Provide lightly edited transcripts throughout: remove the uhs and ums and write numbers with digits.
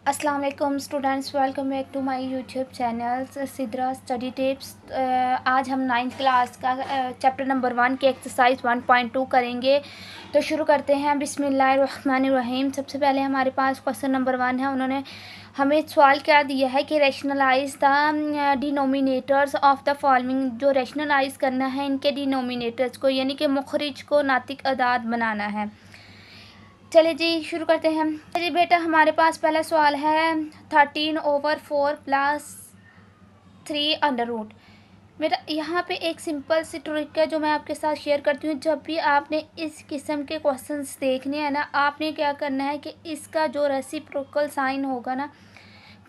अस्सलाम वालेकुम students, welcome back to my YouTube channel Sidra study tips. आज हम 9th क्लास का चैप्टर नंबर 1 की एक्सरसाइज 1.2 करेंगे। तो शुरू करते हैं। बिस्मिल्लाहिर्रहमानिर्रहीम। सबसे पहले हमारे पास क्वेश्चन नंबर 1 है। उन्होंने हमें सवाल क्या दिया है कि rationalise the denominators of the following. जो रैशनलाइज करना है इनके डिनोमिनेटर्स को, यानी कि मुखरिज को नातिक अदाद बनाना है। चलिए जी शुरू करते हैं। जी बेटा, हमारे पास पहला सवाल है 13/4 प्लस 3 अंडर रूट। बेटा यहाँ पे एक सिंपल सी ट्रिक है जो मैं आपके साथ शेयर करती हूँ। जब भी आपने इस किस्म के क्वेश्चंस देखने हैं ना, आपने क्या करना है कि इसका जो रेसिप्रोकल साइन होगा ना,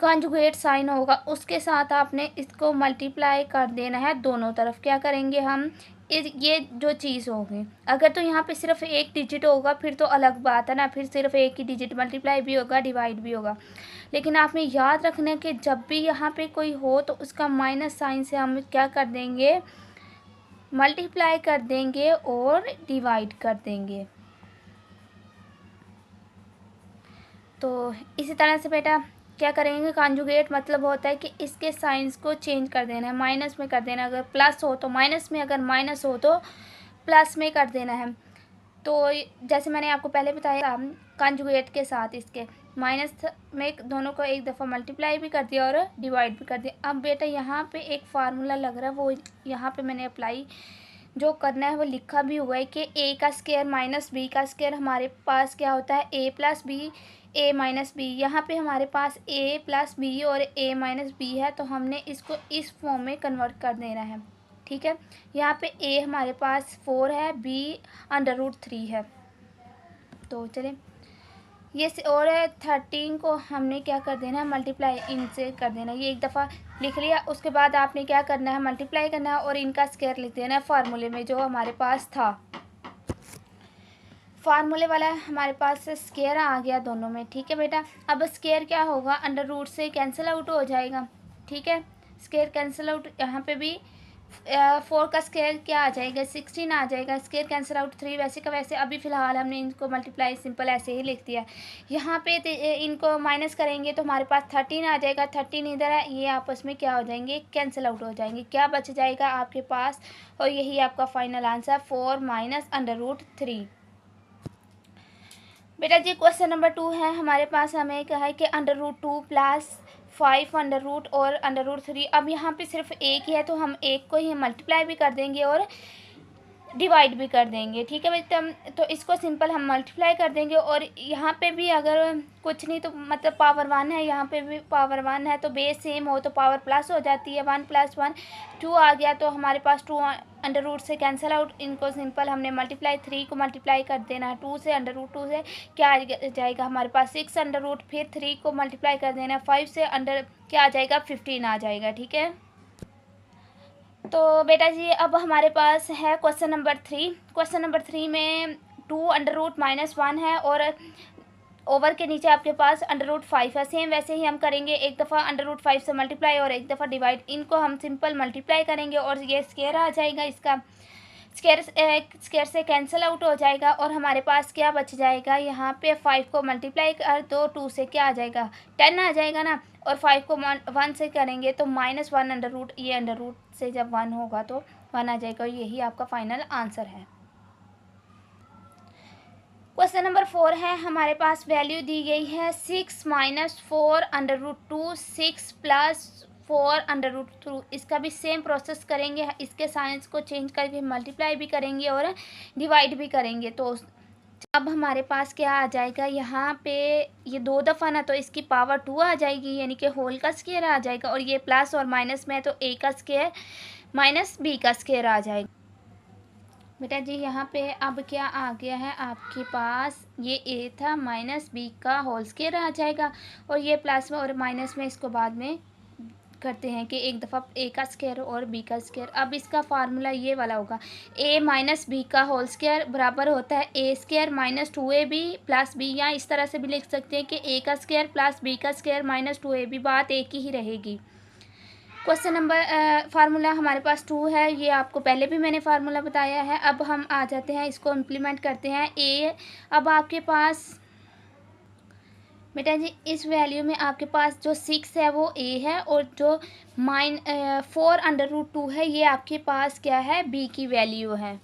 कॉन्जुगेट साइन होगा, उसके साथ आपने इसको मल्टीप्लाई कर देना है दोनों तरफ। क्या करेंगे हम, ये जो चीज़ होगी, अगर तो यहाँ पे सिर्फ एक डिजिट होगा फिर तो अलग बात है ना, फिर सिर्फ एक ही डिजिट मल्टीप्लाई भी होगा डिवाइड भी होगा। लेकिन आपने याद रखना है कि जब भी यहाँ पे कोई हो तो उसका माइनस साइन से हम क्या कर देंगे, मल्टीप्लाई कर देंगे और डिवाइड कर देंगे। तो इसी तरह से बेटा क्या करेंगे, कॉन्जुगेट मतलब होता है कि इसके साइंस को चेंज कर देना है, माइनस में कर देना। अगर प्लस हो तो माइनस में, अगर माइनस हो तो प्लस में कर देना है। तो जैसे मैंने आपको पहले बताया, कॉन्जुगेट के साथ इसके माइनस में दोनों को एक दफ़ा मल्टीप्लाई भी कर दिया और डिवाइड भी कर दिया। अब बेटा यहाँ पे एक फार्मूला लग रहा है, वो यहाँ पे मैंने अप्लाई जो करना है वो लिखा भी हुआ है कि ए का स्क्वायर माइनस बी का स्क्वायर हमारे पास क्या होता है, ए प्लस बी ए माइनस बी। यहाँ पे हमारे पास ए प्लस बी और ए माइनस बी है, तो हमने इसको इस फॉर्म में कन्वर्ट कर देना है। ठीक है, यहाँ पे ए हमारे पास 4 है, बी √3 है। तो चले ये से, और 13 को हमने क्या कर देना है, मल्टीप्लाई इनसे कर देना है। ये एक दफ़ा लिख लिया, उसके बाद आपने क्या करना है, मल्टीप्लाई करना है और इनका स्क्वायर लिख देना है फार्मूले में जो हमारे पास था। फार्मूले वाला हमारे पास स्क्वायर आ गया दोनों में। ठीक है बेटा, अब स्क्वायर क्या होगा, अंडर रूट से कैंसिल आउट हो जाएगा। ठीक है, स्क्वायर कैंसिल आउट, यहाँ पे भी 4 का स्क्वायर क्या आ जाएगा, 16 आ जाएगा। स्क्वायर कैंसिल आउट 3, वैसे का वैसे। अभी फ़िलहाल हमने इनको मल्टीप्लाई सिंपल ऐसे ही लिख दिया। यहाँ पे इनको माइनस करेंगे तो हमारे पास 13 आ जाएगा। 13 इधर है, ये आपस में क्या हो जाएंगे, कैंसिल आउट हो जाएंगे। क्या बच जाएगा आपके पास, और यही आपका फाइनल आंसर 4 माइनस √3। बेटा जी क्वेश्चन नंबर 2 है हमारे पास। हमें कहा है कि √2 प्लस 5 अंडर रूट और √3। अब यहाँ पे सिर्फ एक ही है तो हम एक को ही मल्टीप्लाई भी कर देंगे और डिवाइड भी कर देंगे। ठीक है बेटा, तो इसको सिंपल हम मल्टीप्लाई कर देंगे। और यहाँ पे भी अगर कुछ नहीं तो मतलब पावर 1 है, यहाँ पे भी पावर 1 है, तो बेस सेम हो तो पावर प्लस हो जाती है। 1 + 1 2 आ गया, तो हमारे पास 2 अंडर रूट से कैंसिल आउट। इनको सिंपल हमने मल्टीप्लाई 3 को मल्टीप्लाई कर देना है 2 से। √2 से क्या आ जाएगा हमारे पास 6 अंडर रूट, फिर 3 को मल्टीप्लाई कर देना है 5 से, अंडर क्या आ जाएगा 15 आ जाएगा। ठीक है, तो बेटा जी अब हमारे पास है क्वेश्चन नंबर 3। क्वेश्चन नंबर 3 में 2 अंडर रूट -1 है और ओवर के नीचे आपके पास √5 है। सेम वैसे ही हम करेंगे, एक दफ़ा √5 से मल्टीप्लाई और एक दफ़ा डिवाइड। इनको हम सिंपल मल्टीप्लाई करेंगे और ये स्क्वायर आ जाएगा, इसका स्क्वायर से कैंसिल आउट हो जाएगा और हमारे पास क्या बच जाएगा, यहाँ पे 5 को मल्टीप्लाई कर दो 2 से, क्या आ जाएगा 10 आ जाएगा ना। और 5 को 1 से करेंगे तो -1 अंडर रूट, ये अंडर रूट से जब 1 होगा तो 1 आ जाएगा। और यही आपका फाइनल आंसर है। क्वेश्चन नंबर 4 है हमारे पास। वैल्यू दी गई है 6 - 4 √2 6 + 4 √2। इसका भी सेम प्रोसेस करेंगे, इसके साइंस को चेंज करके मल्टीप्लाई भी करेंगे और डिवाइड भी करेंगे। तो अब हमारे पास क्या आ जाएगा, यहाँ पे ये 2 दफ़ा ना, तो इसकी पावर 2 आ जाएगी, यानी कि होल का स्क्वायर आ जाएगा। और ये प्लस और माइनस में है तो ए का स्क्वायर माइनस बी का स्क्वायर आ जाएगा। बेटा जी यहाँ पे अब क्या आ गया है आपके पास, ये ए था माइनस बी का होल स्क्वायर आ जाएगा। और ये प्लस में और माइनस में इसको बाद में करते हैं कि एक दफ़ा ए का स्क्वायर और बी का स्क्वायर। अब इसका फार्मूला ये वाला होगा, ए माइनस बी का होल स्क्वायर बराबर होता है A² - 2AB + B। या इस तरह से भी लिख सकते हैं कि ए का स्क्वायर प्लस बी का स्क्वायर माइनस 2AB, बात एक ही रहेगी। क्वेश्चन नंबर फार्मूला हमारे पास 2 है, ये आपको पहले भी मैंने फार्मूला बताया है। अब हम आ जाते हैं, इसको इम्प्लीमेंट करते हैं। अब आपके पास बेटा जी इस वैल्यू में आपके पास जो 6 है वो ए है और जो 4√2 है ये आपके पास क्या है, बी की वैल्यू है।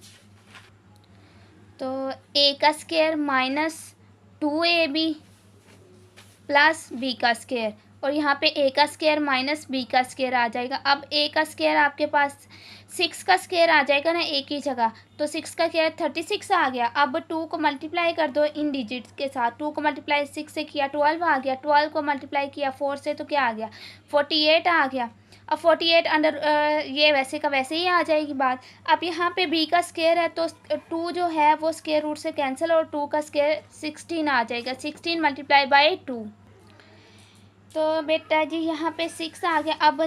तो ए का स्क्वायर -2ab प्लस बी का स्क्वायर, और यहाँ पे ए का स्क्वायर माइनस बी का स्क्वायर आ जाएगा। अब ए का स्क्वायर आपके पास 6 का स्क्वायर आ जाएगा ना ए की जगह, तो 6 का स्क्वायर 36 आ गया। अब 2 को मल्टीप्लाई कर दो इन डिजिट्स के साथ, 2 को मल्टीप्लाई 6 से किया 12 आ गया, 12 को मल्टीप्लाई किया 4 से तो क्या आ गया, 48 आ गया। अब 48 अंडर ये वैसे का वैसे ही आ जाएगी बात। अब यहाँ पे बी का स्क्वायर है तो 2 जो है वो स्क्वायर रूट से कैंसिल और 2 का स्क्वायर 16 आ जाएगा, 16 मल्टीप्लाई बाई 2। तो बेटा जी यहाँ पे 6 आ गया। अब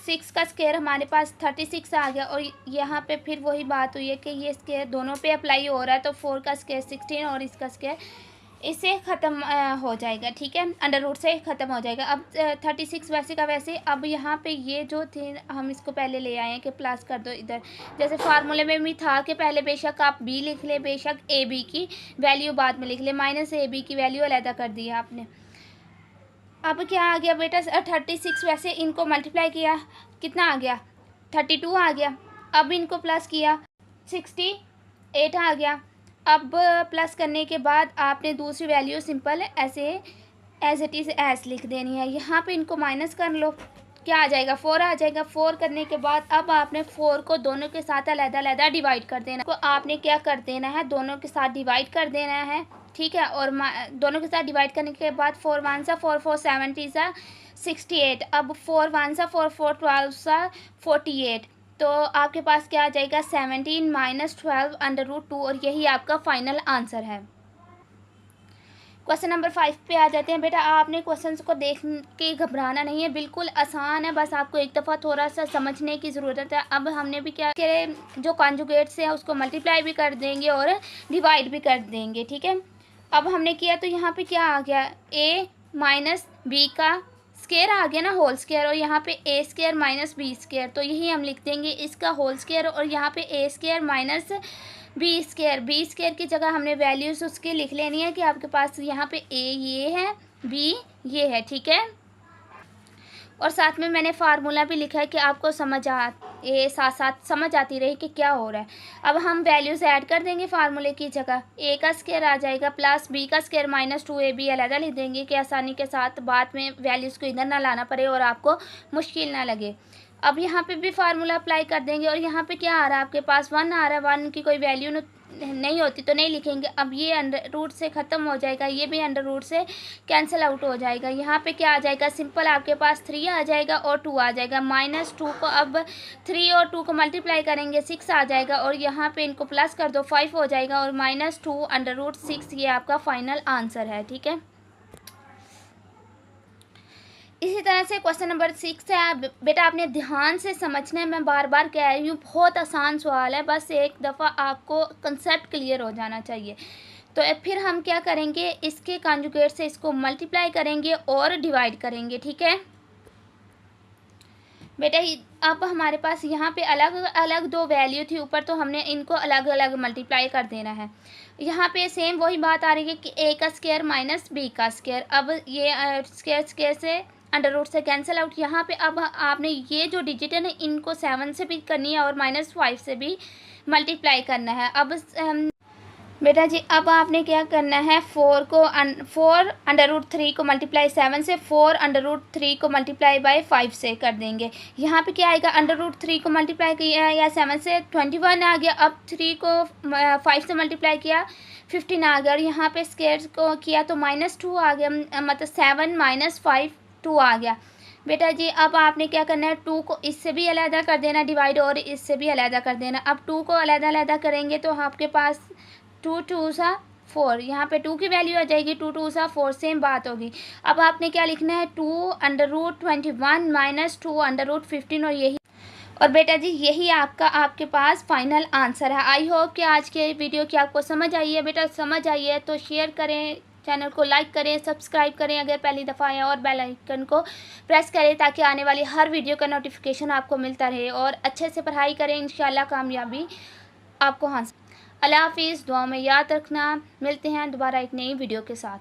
6 का स्क्वायर हमारे पास 36 आ गया, और यहाँ पे फिर वही बात हुई है कि ये स्क्वायर दोनों पे अप्लाई हो रहा है, तो 4 का स्क्वायर 16 और इसका स्क्वायर इससे ख़त्म हो जाएगा, ठीक है, अंडर रूट से ख़त्म हो जाएगा। अब 36 वैसे का वैसे। अब यहाँ पे ये जो थे हम इसको पहले ले आए हैं कि प्लस कर दो इधर, जैसे फार्मूले में भी था कि पहले बेशक आप बी लिख ले, बेशक ए बी की वैल्यू बाद में लिख ले, -ab की वैल्यू अलहदा कर दी है आपने। अब क्या आ गया बेटा, 36 वैसे इनको मल्टीप्लाई किया कितना आ गया, 32 आ गया। अब इनको प्लस किया 68 आ गया। अब प्लस करने के बाद आपने दूसरी वैल्यू सिंपल ऐसे एज इट इज़ ऐस लिख देनी है। यहाँ पे इनको माइनस कर लो, क्या आ जाएगा, 4 आ जाएगा। 4 करने के बाद अब आपने 4 को दोनों के साथ अलग-अलग डिवाइड कर देना है। तो आपने क्या कर देना है, दोनों के साथ डिवाइड कर देना है, ठीक है। और दोनों के साथ डिवाइड करने के बाद 4 1 सा 4 4 70 सा 68। अब 4 1 सा 4 4 12 सा 48। तो आपके पास क्या आ जाएगा, 17 - 12 अंडर रूट 2, और यही आपका फाइनल आंसर है। क्वेश्चन नंबर 5 पे आ जाते हैं। बेटा आपने क्वेश्चंस को देख के घबराना नहीं है, बिल्कुल आसान है, बस आपको एक दफ़ा थोड़ा सा समझने की ज़रूरत है। अब हमने भी क्या कि जो कॉन्जुगेट्स है उसको मल्टीप्लाई भी कर देंगे और डिवाइड भी कर देंगे, ठीक है। अब हमने किया तो यहाँ पे क्या आ गया, a माइनस बी का स्क्वायर आ गया ना, होल स्क्वायर, और यहाँ पे a square minus B square, तो यही हम लिख देंगे इसका होल स्क्वायर, और यहाँ पे a square minus B square की जगह हमने वैल्यूज़ उसके लिख लेनी है कि आपके पास यहाँ पे a ये है, b ये है, ठीक है। और साथ में मैंने फार्मूला भी लिखा है कि आपको साथ साथ समझ आती रही कि क्या हो रहा है। अब हम वैल्यूज़ ऐड कर देंगे फार्मूले की जगह, a का स्क्वायर आ जाएगा प्लस b का स्क्वायर -2ab अलग लिख देंगे कि आसानी के साथ बाद में वैल्यूज़ को इधर ना लाना पड़े और आपको मुश्किल ना लगे। अब यहाँ पे भी फार्मूला अप्लाई कर देंगे, और यहाँ पे क्या आ रहा है आपके पास 1 आ रहा है, 1 की कोई वैल्यू नहीं होती तो नहीं लिखेंगे। अब ये अंडर रूट से ख़त्म हो जाएगा, ये भी अंडर रूट से कैंसिल आउट हो जाएगा। यहाँ पे क्या आ जाएगा, सिंपल आपके पास 3 आ जाएगा और 2 आ जाएगा। -2 को अब 3 और 2 को मल्टीप्लाई करेंगे 6 आ जाएगा, और यहाँ पे इनको प्लस कर दो 5 हो जाएगा, और -2 अंडर रूट 6 ये आपका फाइनल आंसर है, ठीक है। इसी तरह से क्वेश्चन नंबर 6 है। बेटा आपने ध्यान से समझना है, मैं बार बार कह रही हूँ, बहुत आसान सवाल है, बस एक दफ़ा आपको कंसेप्ट क्लियर हो जाना चाहिए। तो फिर हम क्या करेंगे, इसके कॉन्जुगेट से इसको मल्टीप्लाई करेंगे और डिवाइड करेंगे, ठीक है बेटा। अब हमारे पास यहाँ पे अलग अलग 2 वैल्यू थी ऊपर, तो हमने इनको अलग अलग मल्टीप्लाई कर देना है। यहाँ पे सेम वही बात आ रही है कि a का स्क्वायर माइनस b का स्क्वायर। अब ये स्क्वायर से अंडर रूट से कैंसिल आउट। यहाँ पे अब आपने ये जो डिजिट है ना, इनको 7 से भी करनी है और -5 से भी मल्टीप्लाई करना है। अब बेटा जी अब आपने क्या करना है, 4 अंडर रूट 3 को मल्टीप्लाई 7 से, 4 अंडर रूट 3 को मल्टीप्लाई बाय 5 से कर देंगे। यहाँ पे क्या आएगा, अंडर रूट 3 को मल्टीप्लाई किया या 7 से 21 आ गया। अब 3 को 5 से मल्टीप्लाई किया 15 आ गया, और यहाँ पे स्क्वायर को किया तो -2 आ गया, मतलब 7 - 5 2 आ गया। बेटा जी अब आपने क्या करना है, 2 को इससे भी अलहदा कर देना डिवाइड, और इससे भी अलहदा कर देना। अब 2 को अलहदा करेंगे तो आपके पास 2 2 सा 4, यहाँ पे 2 की वैल्यू आ जाएगी, 2 2 सा 4, सेम बात होगी। अब आपने क्या लिखना है, 2 अंडर रूट 21 - 2 अंडर रूट 15, और यही, और बेटा जी यही आपके पास फाइनल आंसर है। आई होप कि आज के वीडियो की आपको समझ आई है। बेटा समझ आई है तो शेयर करें, चैनल को लाइक करें, सब्सक्राइब करें अगर पहली दफ़ा आया, और बेल आइकन को प्रेस करें ताकि आने वाली हर वीडियो का नोटिफिकेशन आपको मिलता रहे, और अच्छे से पढ़ाई करें, इंशाल्लाह कामयाबी आपको हासिल। अल्लाह हाफिज़, दुआ में याद रखना। मिलते हैं दोबारा एक नई वीडियो के साथ।